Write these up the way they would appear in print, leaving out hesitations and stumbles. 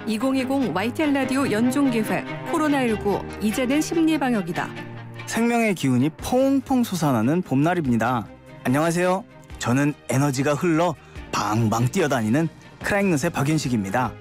2020 YTN 라디오 연중기획 코로나19 이제는 심리방역이다. 생명의 기운이 퐁퐁 솟아나는 봄날입니다. 안녕하세요. 저는 에너지가 흘러 방방 뛰어다니는 크라잉넛의 박윤식입니다.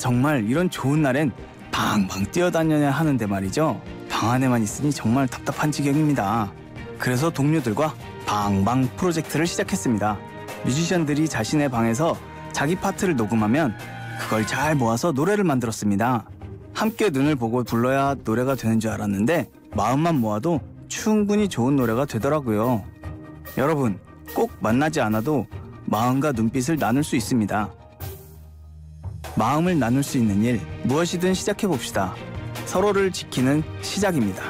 정말 이런 좋은 날엔 방방 뛰어다녀야 하는데 말이죠. 방 안에만 있으니 정말 답답한 지경입니다. 그래서 동료들과 방방 프로젝트를 시작했습니다. 뮤지션들이 자신의 방에서 자기 파트를 녹음하면 그걸 잘 모아서 노래를 만들었습니다. 함께 눈을 보고 불러야 노래가 되는 줄 알았는데 마음만 모아도 충분히 좋은 노래가 되더라고요. 여러분, 꼭 만나지 않아도 마음과 눈빛을 나눌 수 있습니다. 마음을 나눌 수 있는 일, 무엇이든 시작해봅시다. 서로를 지키는 시작입니다.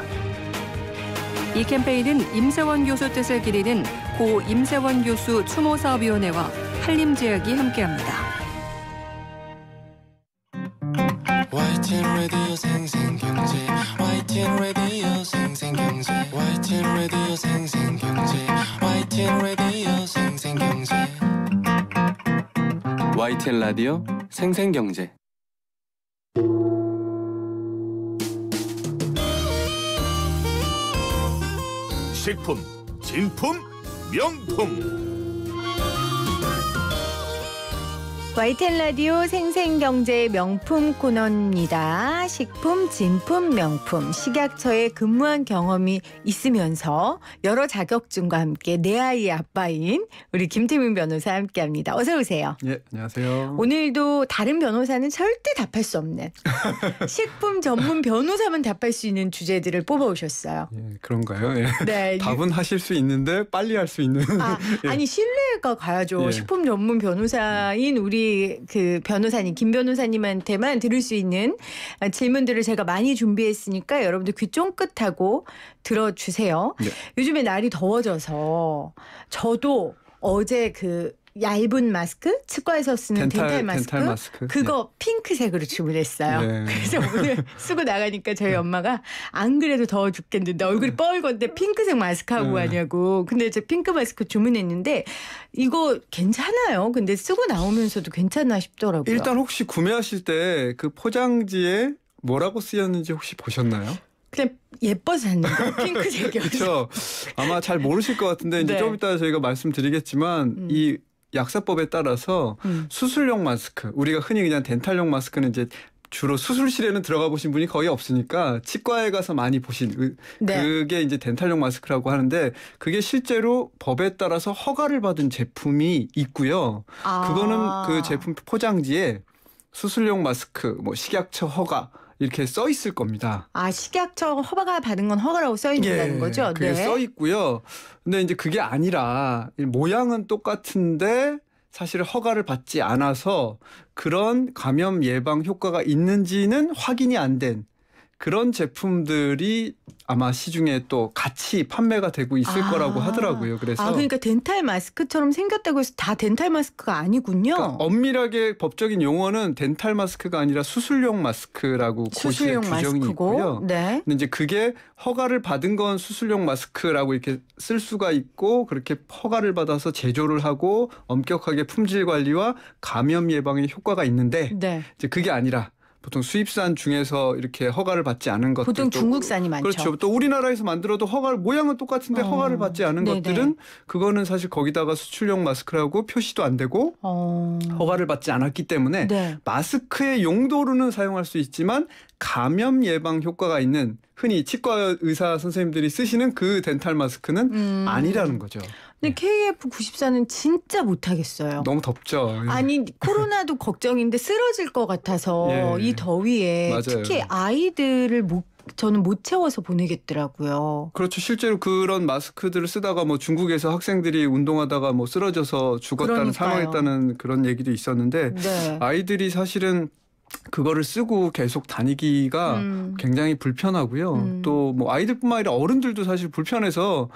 이 캠페인은 임세원 교수 뜻을 기리는 고 임세원 교수 추모사업위원회와 한림제약이 함께합니다. YTN 라디오 생생경제 YTN 라디오 생생경제 YTN 라디오 생생경제 YTN 라디오 생생경제 YTN 라디오 생생경제 식품, 진품, 명품 YTN 라디오 생생경제 명품 코너입니다. 식품, 진품, 명품, 식약처에 근무한 경험이 있으면서 여러 자격증과 함께 내 아이의 아빠인 우리 김태민 변호사 함께합니다. 어서 오세요. 예, 안녕하세요. 오늘도 다른 변호사는 절대 답할 수 없는 식품 전문 변호사만 답할 수 있는 주제들을 뽑아오셨어요. 예, 그런가요? 예. 네, 답은 하실 수 있는데 빨리 할 수 있는. 예. 아니 신뢰가 가야죠. 예. 식품 전문 변호사인 우리 그 변호사님 김 변호사님한테만 들을 수 있는 질문들을 제가 많이 준비했으니까 여러분들 귀 쫑긋하고 들어주세요. 네. 요즘에 날이 더워져서 저도 어제 그 얇은 마스크, 치과에서 쓰는 덴탈 마스크 그거 핑크색으로 주문했어요. 네. 그래서 오늘 쓰고 나가니까 저희 엄마가 안 그래도 더워 죽겠는데 얼굴이 뻘건데 핑크색 마스크 하고 가냐고. 근데 저 핑크 마스크 주문했는데 이거 괜찮아요. 근데 쓰고 나오면서도 괜찮나 싶더라고요. 일단 혹시 구매하실 때 그 포장지에 뭐라고 쓰였는지 혹시 보셨나요? 그냥 예뻐서 샀는데 핑크색이어서. 그렇죠. 아마 잘 모르실 것 같은데 이제 네. 좀 이따 저희가 말씀드리겠지만 이 약사법에 따라서 수술용 마스크, 우리가 흔히 그냥 덴탈용 마스크는 이제 주로 수술실에는 들어가 보신 분이 거의 없으니까 치과에 가서 많이 보신 네. 그게 이제 덴탈용 마스크라고 하는데 그게 실제로 법에 따라서 허가를 받은 제품이 있고요. 그거는 그 제품 포장지에 수술용 마스크, 뭐 식약처 허가 이렇게 써 있을 겁니다. 식약처 허가 받은 건 허가라고 써 있는 거죠? 그게 써 있고요. 근데 이제 그게 아니라 모양은 똑같은데 사실 허가를 받지 않아서 그런 감염 예방 효과가 있는지는 확인이 안 된 그런 제품들이 아마 시중에 또 같이 판매가 되고 있을 거라고 하더라고요. 그래서 그러니까 덴탈 마스크처럼 생겼다고 해서 다 덴탈 마스크가 아니군요. 그러니까 엄밀하게 법적인 용어는 덴탈 마스크가 아니라 수술용 마스크라고 고시에 규정이 있고요. 네. 근데 이제 그게 허가를 받은 건 수술용 마스크라고 이렇게 쓸 수가 있고 그렇게 허가를 받아서 제조를 하고 엄격하게 품질 관리와 감염 예방에 효과가 있는데 네. 이제 그게 아니라 보통 수입산 중에서 이렇게 허가를 받지 않은 것들 보통 중국산이 많죠. 그렇죠. 또 우리나라에서 만들어도 모양은 똑같은데 허가를 받지 않은 네네. 것들은 그거는 사실 거기다가 수출용 마스크라고 표시도 안 되고 허가를 받지 않았기 때문에 네. 마스크의 용도로는 사용할 수 있지만 감염 예방 효과가 있는 흔히 치과 의사 선생님들이 쓰시는 그 덴탈 마스크는 아니라는 거죠. 근데 KF94는 진짜 못하겠어요. 너무 덥죠. 아니 코로나도 걱정인데 쓰러질 것 같아서 예. 이 더위에 맞아요. 특히 아이들을 저는 못 채워서 보내겠더라고요. 그렇죠. 실제로 그런 마스크들을 쓰다가 뭐 중국에서 학생들이 운동하다가 뭐 쓰러져서 죽었다는 사망했다는 그런 얘기도 있었는데 네. 아이들이 사실은 그거를 쓰고 계속 다니기가 굉장히 불편하고요. 또 뭐 아이들뿐만 아니라 어른들도 사실 불편해서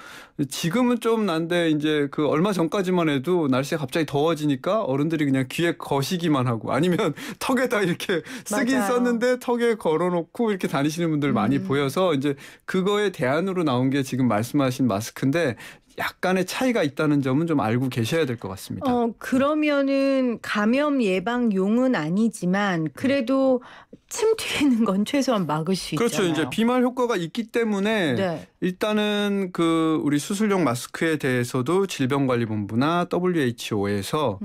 지금은 좀 난데 이제 그 얼마 전까지만 해도 날씨가 갑자기 더워지니까 어른들이 그냥 귀에 거시기만 하고 아니면 턱에다 이렇게 쓰긴 맞아요. 썼는데 턱에 걸어놓고 이렇게 다니시는 분들 많이 보여서 이제 그거에 대안으로 나온 게 지금 말씀하신 마스크인데 약간의 차이가 있다는 점은 좀 알고 계셔야 될 것 같습니다. 그러면은 감염 예방용은 아니지만 그래도 침 튀기는 건 최소한 막을 수 그렇죠. 있잖아요. 이제 비말 효과가 있기 때문에 네. 일단은 그 우리 수술용 마스크에 대해서도 질병관리본부나 WHO에서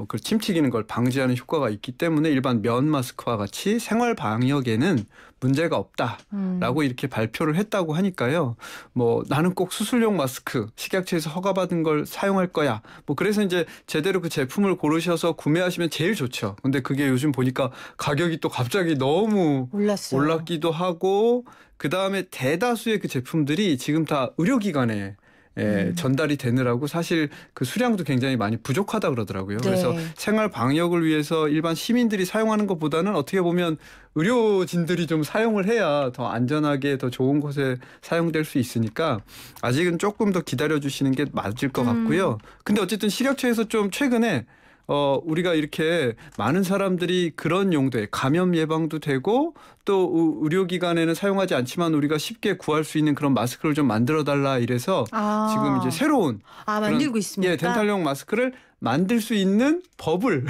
그 침 튀기는 걸 방지하는 효과가 있기 때문에 일반 면 마스크와 같이 생활 방역에는 문제가 없다라고 이렇게 발표를 했다고 하니까요. 뭐 나는 꼭 수술용 마스크 식약처에서 허가받은 걸 사용할 거야. 뭐 그래서 이제 제대로 그 제품을 고르셔서 구매하시면 제일 좋죠. 근데 그게 요즘 보니까 가격이 또 갑자기 너무 올랐어요. 올랐기도 하고 그다음에 대다수의 그 제품들이 지금 다 의료기관에 전달이 되느라고 사실 그 수량도 굉장히 많이 부족하다 그러더라고요. 네. 그래서 생활 방역을 위해서 일반 시민들이 사용하는 것보다는 어떻게 보면 의료진들이 좀 사용을 해야 더 안전하게 더 좋은 곳에 사용될 수 있으니까 아직은 조금 더 기다려 주시는 게 맞을 것 같고요. 근데 어쨌든 식약처에서 좀 최근에 우리가 이렇게 많은 사람들이 그런 용도에 감염 예방도 되고 또 의료기관에는 사용하지 않지만 우리가 쉽게 구할 수 있는 그런 마스크를 좀 만들어달라 이래서 지금 이제 새로운 만들고 있습니까? 덴탈용 마스크를 만들 수 있는 법을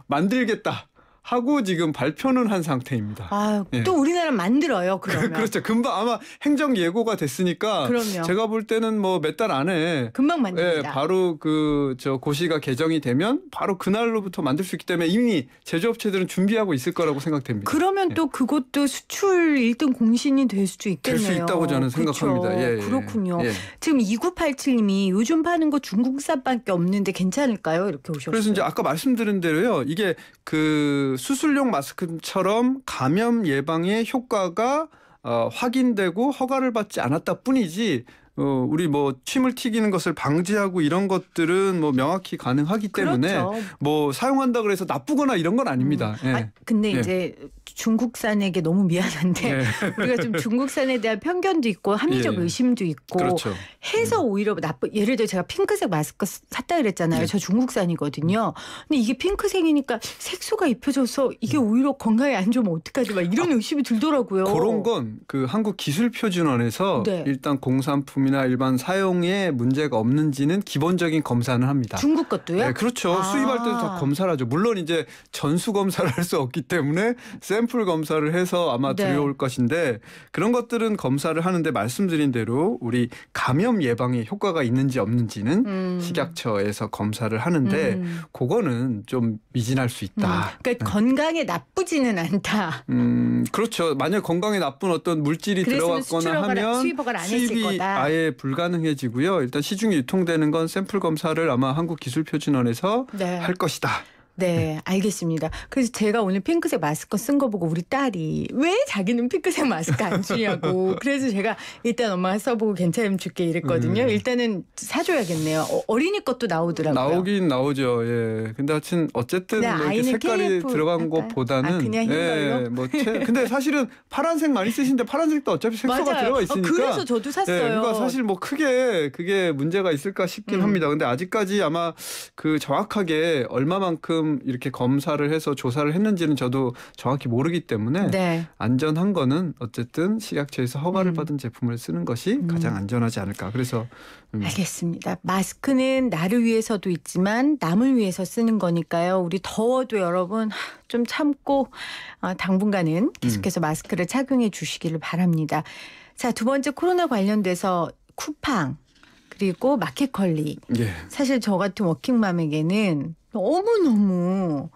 만들겠다. 하고 지금 발표는 한 상태입니다. 또 우리나라 만들어요. 그러면. 그렇죠. 금방 아마 행정 예고가 됐으니까 그럼요. 제가 볼 때는 뭐 몇 달 안에 금방 만듭니다. 바로 고시가 개정이 되면 바로 그날로부터 만들 수 있기 때문에 이미 제조업체들은 준비하고 있을 거라고 생각됩니다. 그러면 또 그것도 수출 1등 공신이 될 수도 있겠네요. 될 수 있다고 저는 생각합니다. 그렇죠. 그렇군요. 지금 2987님이 요즘 파는 거 중국산밖에 없는데 괜찮을까요? 이렇게 오셨어요. 그래서 이제 아까 말씀드린 대로요. 이게 그 수술용 마스크처럼 감염 예방의 효과가 확인되고 허가를 받지 않았다 뿐이지 우리 뭐 침을 튀기는 것을 방지하고 이런 것들은 뭐 명확히 가능하기 때문에 그렇죠. 뭐 사용한다 그래서 나쁘거나 이런 건 아닙니다. 근데 이제 중국산에게 너무 미안한데 우리가 좀 중국산에 대한 편견도 있고 합리적 의심도 있고 그렇죠. 해서 오히려 예를 들어 제가 핑크색 마스크 샀다 그랬잖아요. 저 중국산이거든요. 근데 이게 핑크색이니까 색소가 입혀져서 이게 오히려 건강에 안 좋으면 어떡하지 막 이런 의심이 들더라고요. 그런 건 그 한국기술표준원에서 일단 공산품이나 일반 사용에 문제가 없는지는 기본적인 검사는 합니다. 중국 것도요? 네, 그렇죠. 수입할 때도 다 검사를 하죠. 물론 이제 전수 검사를 할 수 없기 때문에 샘플 검사를 해서 아마 들여올 것인데 그런 것들은 검사를 하는데 말씀드린 대로 우리 감염 예방에 효과가 있는지 없는지는 식약처에서 검사를 하는데 그거는 좀 미진할 수 있다. 그러니까 건강에 나쁘지는 않다. 그렇죠. 만약 건강에 나쁜 어떤 물질이 들어갔거나 하면 수입이 아예 불가능해지고요. 일단 시중에 유통되는 건 샘플 검사를 아마 한국기술표준원에서 할 것이다. 네, 알겠습니다. 그래서 제가 오늘 핑크색 마스크 쓴 거 보고 우리 딸이 왜 자기는 핑크색 마스크 안 쓰냐고. 그래서 제가 일단 엄마가 써보고 괜찮으면 줄게 이랬거든요. 일단은 사줘야겠네요. 어린이 것도 나오더라고요. 나오긴 나오죠. 예. 근데 하여튼 어쨌든 뭐 이렇게 색깔이 KF 들어간 것보다는 그냥 흰 걸로? 근데 사실은 파란색 많이 쓰시는데 파란색도 어차피 색소가 들어가 있으니까. 그래서 저도 샀어요. 그러니까 사실 뭐 크게 그게 문제가 있을까 싶긴 합니다. 근데 아직까지 아마 그 정확하게 얼마만큼 이렇게 검사를 해서 조사를 했는지는 저도 정확히 모르기 때문에 안전한 거는 어쨌든 식약처에서 허가를 받은 제품을 쓰는 것이 가장 안전하지 않을까. 그래서 알겠습니다. 마스크는 나를 위해서도 있지만 남을 위해서 쓰는 거니까요. 우리 더워도 여러분 좀 참고 당분간은 계속해서 마스크를 착용해 주시기를 바랍니다. 자, 두 번째 코로나 관련돼서 쿠팡 그리고 마켓컬리. 사실 저 같은 워킹맘에게는 너무너무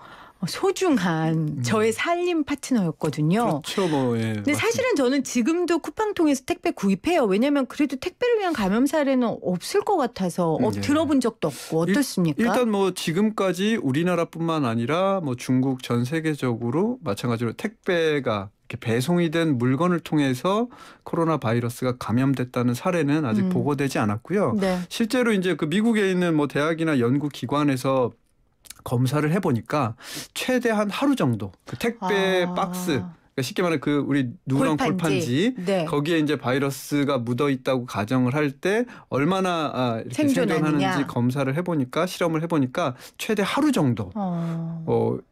소중한 저의 살림 파트너였거든요. 그렇죠, 뭐. 근데 사실은 저는 지금도 쿠팡 통해서 택배 구입해요. 왜냐하면 그래도 택배를 위한 감염 사례는 없을 것 같아서 들어본 적도 없고 어떻습니까? 일단 뭐 지금까지 우리나라뿐만 아니라 뭐 중국 전 세계적으로 마찬가지로 택배가 배송이 된 물건을 통해서 코로나 바이러스가 감염됐다는 사례는 아직 보고되지 않았고요. 실제로 이제 그 미국에 있는 뭐 대학이나 연구기관에서 검사를 해보니까 최대한 하루 정도 그 택배 박스 그러니까 쉽게 말해 그 우리 누런 골판지 거기에 이제 바이러스가 묻어 있다고 가정을 할 때 얼마나 이렇게 생존하는지 검사를 해보니까 실험을 해보니까 최대 하루 정도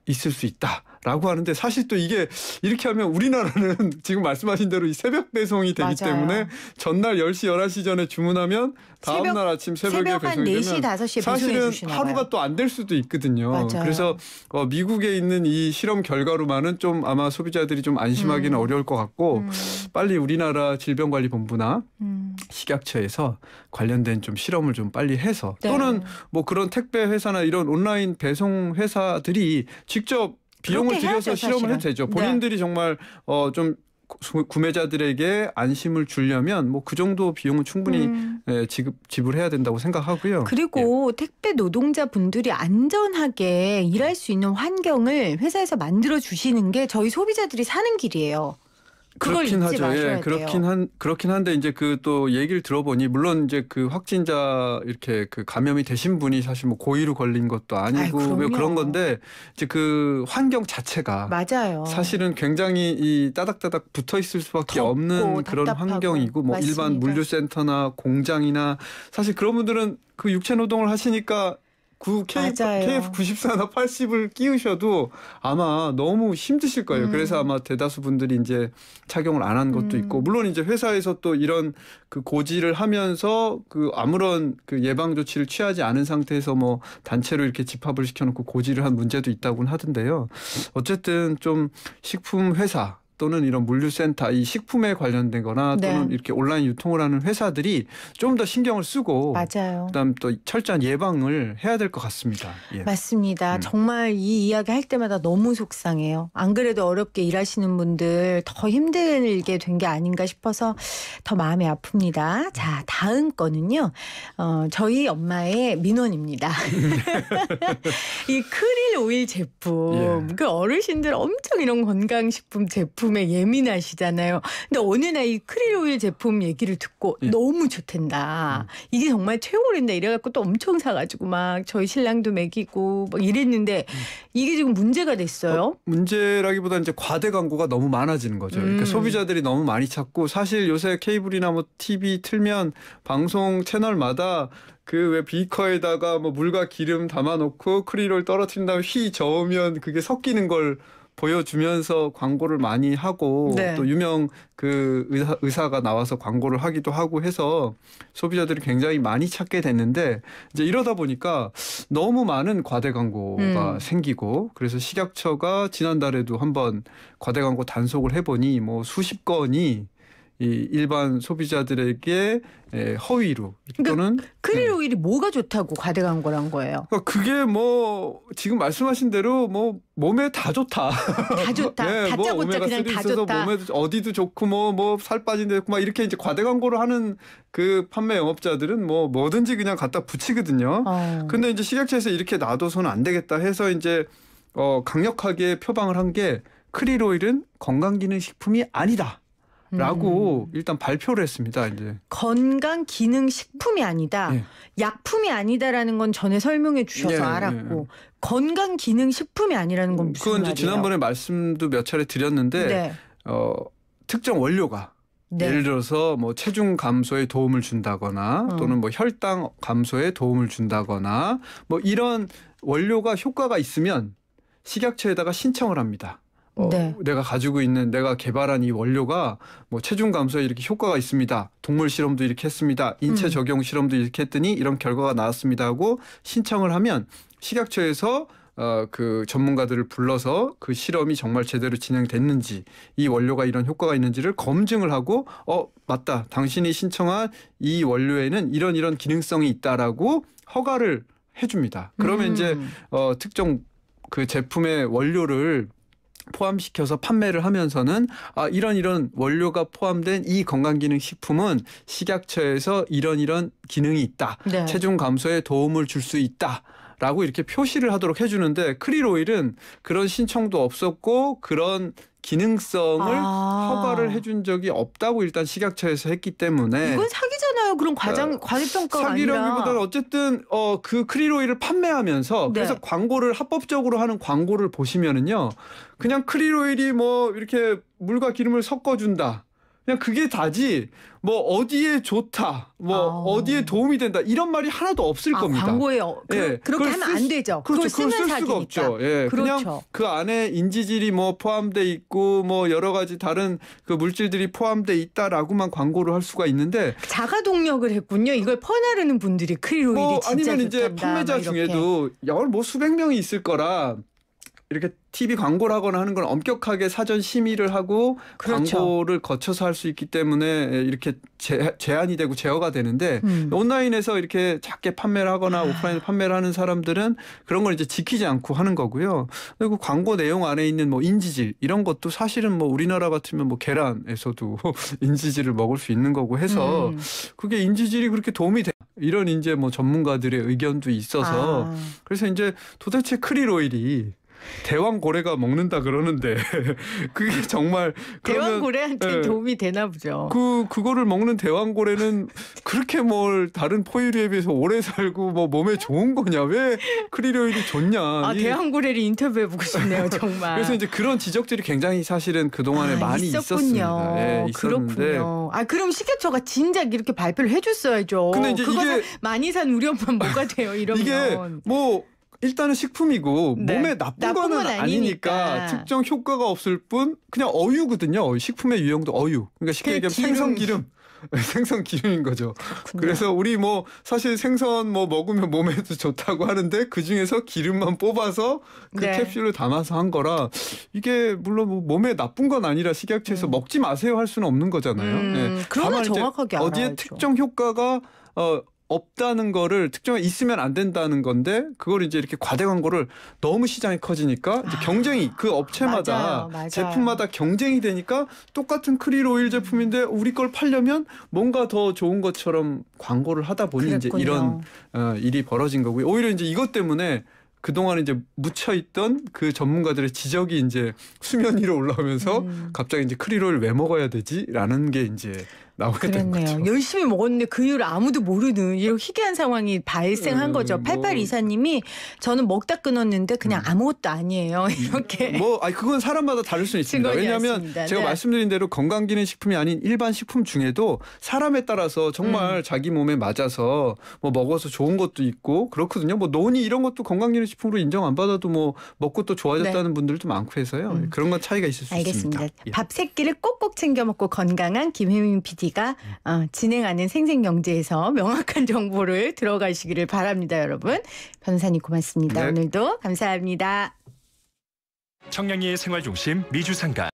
있을 수 있다라고 라고 하는데 사실 또 이게 이렇게 하면 우리나라는 지금 말씀하신 대로 이 새벽 배송이 되기 맞아요. 때문에 전날 10시, 11시 전에 주문하면 다음날 아침 새벽에 새벽 한 배송이 4시, 되면 5시에 배송해 사실은 주시나 하루가 봐요. 또 안 될 수도 있거든요. 맞아요. 그래서 미국에 있는 이 실험 결과로만은 좀 아마 소비자들이 좀 안심하기는 어려울 것 같고 빨리 우리나라 질병관리본부나 식약처에서 관련된 좀 실험을 좀 빨리 해서 네. 또는 뭐 그런 택배 회사나 이런 온라인 배송 회사들이 직접 비용을 그렇게 들여서 해야죠, 실험을 사실은. 해도 되죠. 네. 본인들이 정말 좀 구매자들에게 안심을 주려면 뭐 그 정도 비용은 충분히 지불해야 된다고 생각하고요. 그리고 택배 노동자분들이 안전하게 일할 수 있는 환경을 회사에서 만들어 주시는 게 저희 소비자들이 사는 길이에요. 그걸 그렇긴 잊지 하죠. 마셔야 예, 돼요. 그렇긴 한데 이제 그 또 얘기를 들어보니 물론 이제 그 확진자 이렇게 그 감염이 되신 분이 사실 뭐 고의로 걸린 것도 아니고 아이, 뭐 그럼요. 그런 건데 이제 그 환경 자체가 맞아요. 사실은 굉장히 이 따닥따닥 붙어 있을 수밖에 덥고 없는 그런 답답하고. 환경이고 뭐 맞습니다. 일반 물류센터나 공장이나 사실 그런 분들은 그 육체 노동을 하시니까 맞아요. KF94나 80을 끼우셔도 아마 너무 힘드실 거예요. 그래서 아마 대다수 분들이 이제 착용을 안 한 것도 있고 물론 이제 회사에서 또 이런 그 고지를 하면서 그 아무런 그 예방 조치를 취하지 않은 상태에서 뭐 단체로 이렇게 집합을 시켜놓고 고지를 한 문제도 있다고는 하던데요. 어쨌든 좀 식품 회사 또는 이런 물류센터, 이 식품에 관련된 거나 또는 네. 이렇게 온라인 유통을 하는 회사들이 좀 더 신경을 쓰고 맞아요. 그다음 또 철저한 예방을 해야 될 것 같습니다. 예. 맞습니다. 정말 이 이야기 할 때마다 너무 속상해요. 안 그래도 어렵게 일하시는 분들 더 힘들게 된 게 아닌가 싶어서 더 마음이 아픕니다. 자, 다음 거는요. 저희 엄마의 민원입니다. 이 크릴 오일 제품. 예. 그 어르신들 엄청 이런 건강식품 제품에 예민하시잖아요. 근데 어느 날 이 크릴 오일 제품 얘기를 듣고 예. 너무 좋댄다. 이게 정말 최고랜다. 이래갖고 또 엄청 사가지고 막 저희 신랑도 먹이고 막 이랬는데 이게 지금 문제가 됐어요. 문제라기보다 이제 과대 광고가 너무 많아지는 거죠. 그러니까 소비자들이 너무 많이 찾고 사실 요새 케이블이나 뭐 TV 틀면 방송 채널마다 그 왜 비커에다가 뭐 물과 기름 담아놓고 크릴을 떨어뜨린 다음에 휘 저으면 그게 섞이는 걸 보여주면서 광고를 많이 하고 네. 또 유명 그 의사가 나와서 광고를 하기도 하고 해서 소비자들이 굉장히 많이 찾게 됐는데 이제 이러다 보니까 너무 많은 과대 광고가 생기고 그래서 식약처가 지난달에도 한번 과대 광고 단속을 해보니 뭐 수십 건이 이 일반 소비자들에게 허위로 또는 크릴 오일이 뭐가 좋다고 과대 광고란 거예요. 그러니까 그게 뭐 지금 말씀하신 대로 뭐 몸에 다 좋다. 다 좋다. 네, 다짜고짜 뭐 오메가3 그냥 다 있어서 좋다. 몸에 어디도 좋고 뭐 살 빠진 데 좋고 막 이렇게 이제 과대 광고를 하는 그 판매 영업자들은 뭐 뭐든지 그냥 갖다 붙이거든요. 근데 이제 식약처에서 이렇게 놔둬서는 안 되겠다 해서 이제 강력하게 표방을 한 게 크릴 오일은 건강기능식품이 아니다. 라고 일단 발표를 했습니다. 이제 건강기능식품이 아니다. 예. 약품이 아니다라는 건 전에 설명해 주셔서 예, 알았고 건강기능식품이 아니라는 건 무슨 그건 이제 말이에요? 지난번에 말씀도 몇 차례 드렸는데 네. 특정 원료가 네. 예를 들어서 뭐 체중 감소에 도움을 준다거나 또는 뭐 혈당 감소에 도움을 준다거나 뭐 이런 원료가 효과가 있으면 식약처에다가 신청을 합니다. 네. 내가 가지고 있는 내가 개발한 이 원료가 뭐 체중 감소에 이렇게 효과가 있습니다. 동물 실험도 이렇게 했습니다. 인체 적용 실험도 이렇게 했더니 이런 결과가 나왔습니다 하고 신청을 하면 식약처에서 그 전문가들을 불러서 그 실험이 정말 제대로 진행됐는지 이 원료가 이런 효과가 있는지를 검증을 하고 맞다. 당신이 신청한 이 원료에는 이런 기능성이 있다라고 허가를 해줍니다. 그러면 이제 특정 그 제품의 원료를 포함시켜서 판매를 하면서는 이런 원료가 포함된 이 건강기능식품은 식약처에서 이런 기능이 있다. 네. 체중 감소에 도움을 줄 수 있다. 라고 이렇게 표시를 하도록 해주는데 크릴 오일은 그런 신청도 없었고 그런 기능성을 허가를 해준 적이 없다고 일단 식약처에서 했기 때문에 이건 사기잖아요. 그럼 과대평가가 아니라. 사기라기보다는 어쨌든 그 크릴 오일을 판매하면서 네. 그래서 광고를 합법적으로 하는 광고를 보시면은요 그냥 크릴 오일이 뭐 이렇게 물과 기름을 섞어준다. 그냥 그게 다지 뭐 어디에 좋다, 뭐 어디에 도움이 된다 이런 말이 하나도 없을 겁니다. 광고에 예, 그렇게 하면 안 되죠. 그렇죠. 그걸 쓰면 쓸 수가 사기니까. 없죠. 예, 그렇죠. 그냥 그 안에 인지질이 뭐 포함돼 있고 뭐 여러 가지 다른 그 물질들이 포함돼 있다라고만 광고를 할 수가 있는데 자가 동력을 했군요. 이걸 퍼나르는 분들이 크릴 오일이 뭐 진짜 아니면 이제 좋단다, 판매자 막 이렇게. 중에도 뭐 수백 명이 있을 거라 이렇게 TV 광고를 하거나 하는 건 엄격하게 사전 심의를 하고 그렇죠. 광고를 거쳐서 할 수 있기 때문에 이렇게 제한이 되고 제어가 되는데 온라인에서 이렇게 작게 판매를 하거나 오프라인에 판매를 하는 사람들은 그런 걸 이제 지키지 않고 하는 거고요. 그리고 광고 내용 안에 있는 뭐 인지질 이런 것도 사실은 뭐 우리나라 같으면 뭐 계란에서도 인지질을 먹을 수 있는 거고 해서 그게 인지질이 그렇게 도움이 돼. 이런 이제 뭐 전문가들의 의견도 있어서 그래서 이제 도대체 크릴 오일이 대왕고래가 먹는다 그러는데 그게 정말 대왕고래한테 예, 도움이 되나 보죠. 그거를 먹는 대왕고래는 그렇게 뭘 다른 포유류에 비해서 오래 살고 뭐 몸에 좋은 거냐? 왜 크릴 오일이 좋냐? 대왕고래를 인터뷰해보고 싶네요, 정말. 그래서 이제 그런 지적들이 굉장히 사실은 그 동안에 많이 있었습니다. 예, 있었는데. 그렇군요. 그럼 식약처가 진작 이렇게 발표를 해줬어야죠. 근데 이제 그거 이게 많이 산 우리 엄마 뭐가 돼요? 이러면 이게 뭐 일단은 식품이고 네. 몸에 나쁜 거는 아니니까 특정 효과가 없을 뿐 그냥 어유거든요. 식품의 유형도 어유. 그러니까 쉽게 얘기하면 생선기름. 생선기름인 거죠. 그렇군요. 그래서 우리 뭐 사실 생선 뭐 먹으면 몸에도 좋다고 하는데 그 중에서 기름만 뽑아서 그 네. 캡슐을 담아서 한 거라 이게 물론 뭐 몸에 나쁜 건 아니라 식약처에서 먹지 마세요 할 수는 없는 거잖아요. 네. 그러나 다만 이제 정확하게 어디에 알아야죠. 특정 효과가 없다는 거를 특정에 있으면 안 된다는 건데 그걸 이제 이렇게 과대 광고를 너무 시장이 커지니까 이제 경쟁이 그 업체마다 맞아요. 제품마다 경쟁이 되니까 똑같은 크릴 오일 제품인데 우리 걸 팔려면 뭔가 더 좋은 것처럼 광고를 하다 보니 이제 이런 일이 벌어진 거고요. 오히려 이제 이것 때문에 그동안 이제 묻혀있던 그 전문가들의 지적이 이제 수면 위로 올라오면서 갑자기 이제 크릴 오일 왜 먹어야 되지라는 게 이제 나오게 된 거죠. 그랬네요. 열심히 먹었는데 그 이유를 아무도 모르는 이런 희귀한 상황이 발생한 거죠. 8824님이 저는 먹다 끊었는데 그냥 아무것도 아니에요. 이렇게. 그건 사람마다 다를 수 있습니다. 왜냐하면 제가 말씀드린 대로 건강기능식품이 아닌 일반 식품 중에도 사람에 따라서 정말 자기 몸에 맞아서 뭐 먹어서 좋은 것도 있고 그렇거든요. 뭐 노니 이런 것도 건강기능식품으로 인정 안 받아도 뭐 먹고 또 좋아졌다는 분들도 많고 해서요. 그런 건 차이가 있을 수 있습니다. 알겠습니다. 밥 세 끼를 꼭꼭 챙겨 먹고 건강한 김혜민 PD가 진행하는 생생경제에서 명확한 정보를 들어가시기를 바랍니다. 여러분. 변호사님 고맙습니다. 네. 오늘도 감사합니다. 청량리의 생활중심 미주상가